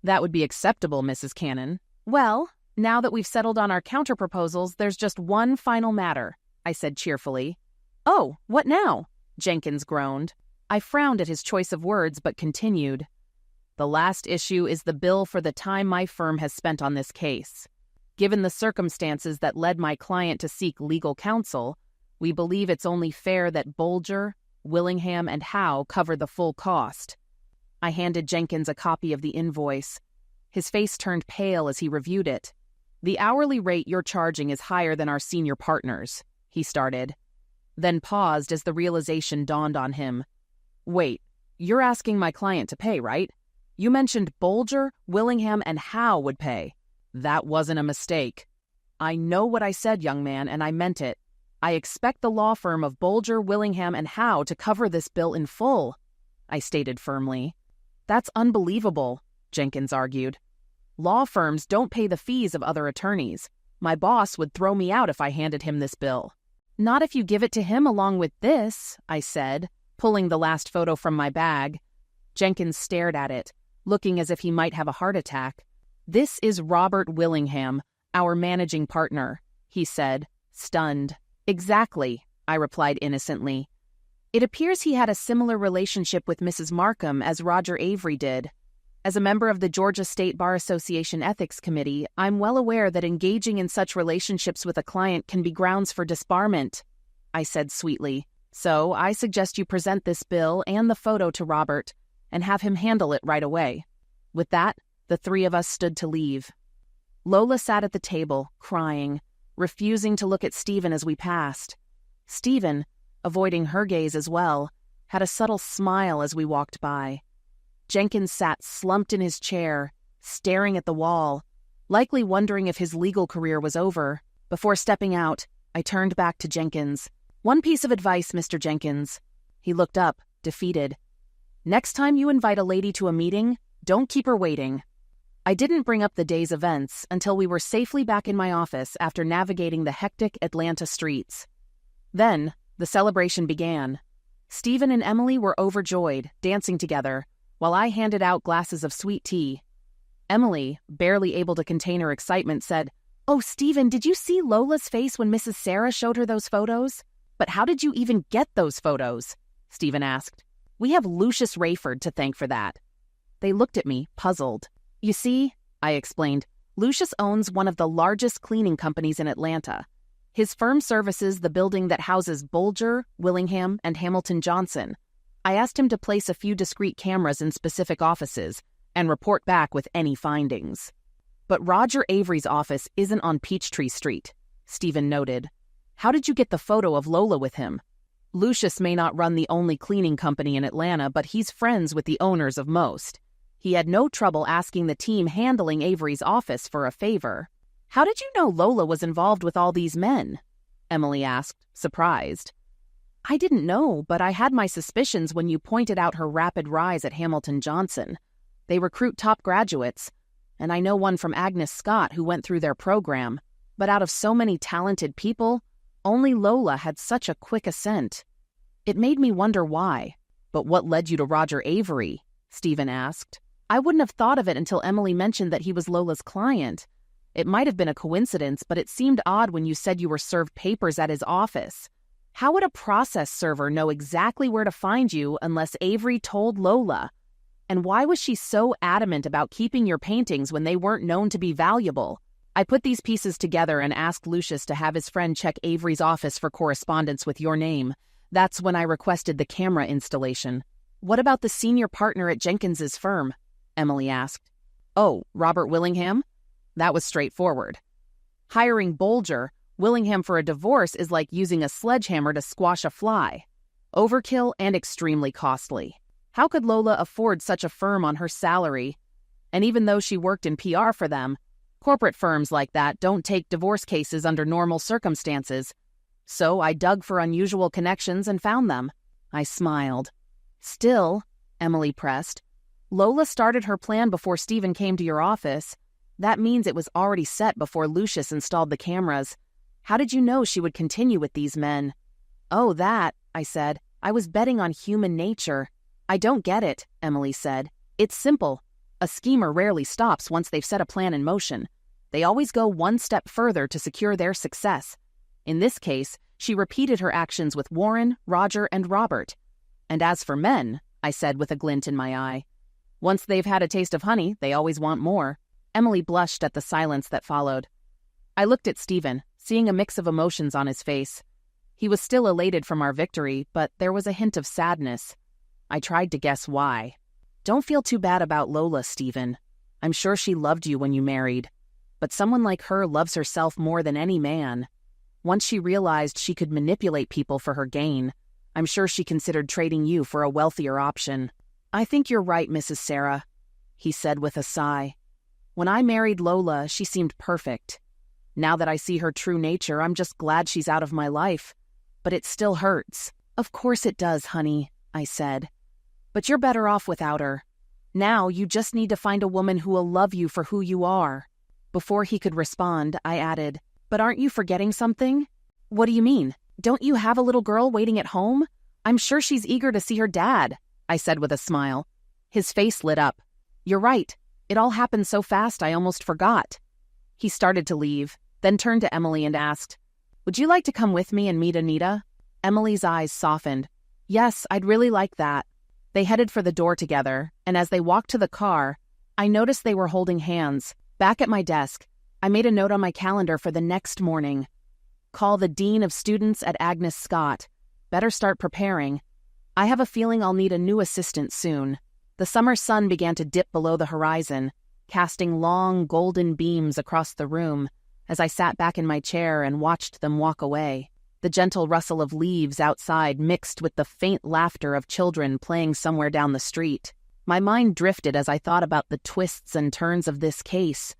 "That would be acceptable, Mrs. Cannon." "Well, now that we've settled on our counterproposals, there's just one final matter," I said cheerfully. "Oh, what now?" Jenkins groaned. I frowned at his choice of words, but continued. "The last issue is the bill for the time my firm has spent on this case. Given the circumstances that led my client to seek legal counsel, we believe it's only fair that Bolger, Willingham, and Howe cover the full cost." I handed Jenkins a copy of the invoice. His face turned pale as he reviewed it. "The hourly rate you're charging is higher than our senior partners," he started, then paused as the realization dawned on him. "Wait, you're asking my client to pay, right? You mentioned Bolger, Willingham, and Howe would pay. That wasn't a mistake." "I know what I said, young man, and I meant it. I expect the law firm of Bolger, Willingham, and Howe to cover this bill in full," I stated firmly. "That's unbelievable," Jenkins argued. "Law firms don't pay the fees of other attorneys. My boss would throw me out if I handed him this bill." "Not if you give it to him along with this," I said, pulling the last photo from my bag. Jenkins stared at it, looking as if he might have a heart attack. "This is Robert Willingham, our managing partner," he said, stunned. "Exactly," I replied innocently. "It appears he had a similar relationship with Mrs. Markham as Roger Avery did. As a member of the Georgia State Bar Association Ethics Committee, I'm well aware that engaging in such relationships with a client can be grounds for disbarment," I said sweetly. "So I suggest you present this bill and the photo to Robert and have him handle it right away." With that, the three of us stood to leave. Lola sat at the table, crying, refusing to look at Stephen as we passed. Stephen, avoiding her gaze as well, had a subtle smile as we walked by. Jenkins sat slumped in his chair, staring at the wall, likely wondering if his legal career was over. Before stepping out, I turned back to Jenkins. "One piece of advice, Mr. Jenkins." He looked up, defeated. "Next time you invite a lady to a meeting, don't keep her waiting." I didn't bring up the day's events until we were safely back in my office after navigating the hectic Atlanta streets. Then, the celebration began. Stephen and Emily were overjoyed, dancing together, while I handed out glasses of sweet tea. Emily, barely able to contain her excitement, said, "Oh, Stephen, did you see Lola's face when Mrs. Sarah showed her those photos?" "But how did you even get those photos?" Stephen asked. "We have Lucius Rayford to thank for that." They looked at me, puzzled. "You see," I explained, "Lucius owns one of the largest cleaning companies in Atlanta. His firm services the building that houses Bolger, Willingham, and Hamilton Johnson. I asked him to place a few discrete cameras in specific offices and report back with any findings." "But Roger Avery's office isn't on Peachtree Street," Stephen noted. "How did you get the photo of Lola with him?" "Lucius may not run the only cleaning company in Atlanta, but he's friends with the owners of most. He had no trouble asking the team handling Avery's office for a favor." "How did you know Lola was involved with all these men?" Emily asked, surprised. "I didn't know, but I had my suspicions when you pointed out her rapid rise at Hamilton Johnson. They recruit top graduates, and I know one from Agnes Scott who went through their program. But out of so many talented people, only Lola had such a quick ascent. It made me wonder why." "But what led you to Roger Avery?" Stephen asked. "I wouldn't have thought of it until Emily mentioned that he was Lola's client. It might have been a coincidence, but it seemed odd when you said you were served papers at his office. How would a process server know exactly where to find you unless Avery told Lola? And why was she so adamant about keeping your paintings when they weren't known to be valuable?" I put these pieces together and asked Lucius to have his friend check Avery's office for correspondence with your name. That's when I requested the camera installation. "What about the senior partner at Jenkins's firm?" Emily asked. "Oh, Robert Willingham?" That was straightforward. Hiring Bolger, Willingham for a divorce is like using a sledgehammer to squash a fly. Overkill and extremely costly. How could Lola afford such a firm on her salary? And even though she worked in PR for them, corporate firms like that don't take divorce cases under normal circumstances. So I dug for unusual connections and found them. I smiled. "Still," Emily pressed, "Lola started her plan before Stephen came to your office. That means it was already set before Lucius installed the cameras. How did you know she would continue with these men?" "Oh, that," I said. "I was betting on human nature." "I don't get it," Emily said. "It's simple. A schemer rarely stops once they've set a plan in motion. They always go one step further to secure their success. In this case, she repeated her actions with Warren, Roger, and Robert. And as for men," I said with a glint in my eye, "once they've had a taste of honey, they always want more." Emily blushed at the silence that followed. I looked at Stephen, seeing a mix of emotions on his face. He was still elated from our victory, but there was a hint of sadness. I tried to guess why. "Don't feel too bad about Lola, Stephen. I'm sure she loved you when you married. But someone like her loves herself more than any man. Once she realized she could manipulate people for her gain, I'm sure she considered trading you for a wealthier option." "I think you're right, Mrs. Sarah," he said with a sigh. "When I married Lola, she seemed perfect. Now that I see her true nature, I'm just glad she's out of my life. But it still hurts." "Of course it does, honey," I said. "But you're better off without her. Now you just need to find a woman who will love you for who you are." Before he could respond, I added, "But aren't you forgetting something?" "What do you mean? Don't you have a little girl waiting at home? I'm sure she's eager to see her dad," I said with a smile. His face lit up. "You're right. It all happened so fast I almost forgot." He started to leave, then turned to Emily and asked, "Would you like to come with me and meet Anita?" Emily's eyes softened. "Yes, I'd really like that." They headed for the door together, and as they walked to the car, I noticed they were holding hands. Back at my desk, I made a note on my calendar for the next morning. Call the Dean of Students at Agnes Scott. Better start preparing. I have a feeling I'll need a new assistant soon. The summer sun began to dip below the horizon, casting long, golden beams across the room as I sat back in my chair and watched them walk away. The gentle rustle of leaves outside mixed with the faint laughter of children playing somewhere down the street. My mind drifted as I thought about the twists and turns of this case,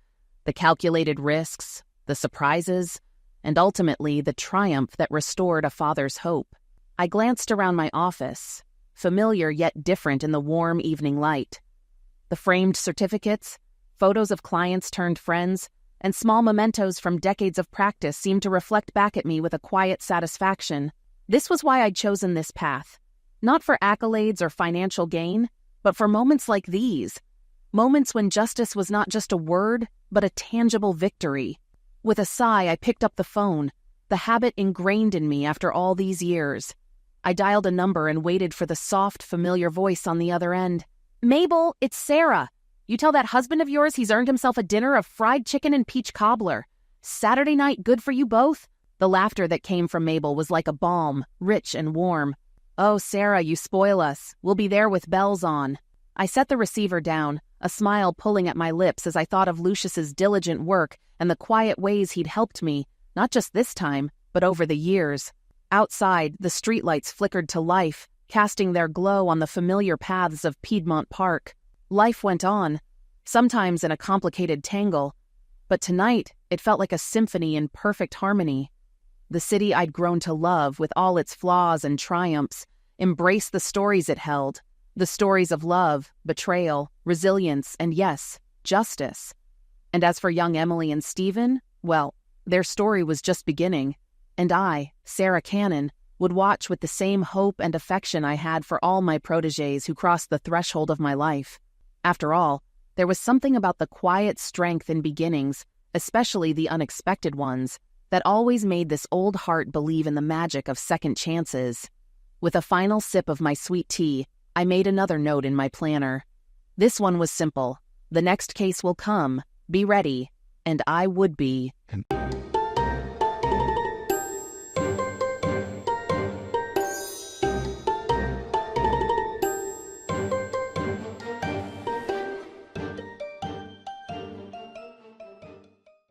the calculated risks, the surprises, and ultimately the triumph that restored a father's hope. I glanced around my office, familiar yet different in the warm evening light. The framed certificates, photos of clients turned friends, and small mementos from decades of practice seemed to reflect back at me with a quiet satisfaction. This was why I'd chosen this path. Not for accolades or financial gain, but for moments like these. Moments when justice was not just a word, but a tangible victory. With a sigh, I picked up the phone, the habit ingrained in me after all these years. I dialed a number and waited for the soft, familiar voice on the other end. "Mabel, it's Sarah. You tell that husband of yours he's earned himself a dinner of fried chicken and peach cobbler. Saturday night good for you both?" The laughter that came from Mabel was like a balm, rich and warm. "Oh, Sarah, you spoil us. We'll be there with bells on." I set the receiver down, a smile pulling at my lips as I thought of Lucius's diligent work and the quiet ways he'd helped me, not just this time, but over the years. Outside, the streetlights flickered to life, casting their glow on the familiar paths of Piedmont Park. Life went on, sometimes in a complicated tangle, but tonight it felt like a symphony in perfect harmony. The city I'd grown to love, with all its flaws and triumphs, embraced the stories it held, the stories of love, betrayal, resilience, and yes, justice. And as for young Emily and Stephen, well, their story was just beginning, and I, Sarah Cannon, would watch with the same hope and affection I had for all my protégés who crossed the threshold of my life. After all, there was something about the quiet strength in beginnings, especially the unexpected ones, that always made this old heart believe in the magic of second chances. With a final sip of my sweet tea, I made another note in my planner. This one was simple. The next case will come. Be ready. And I would be.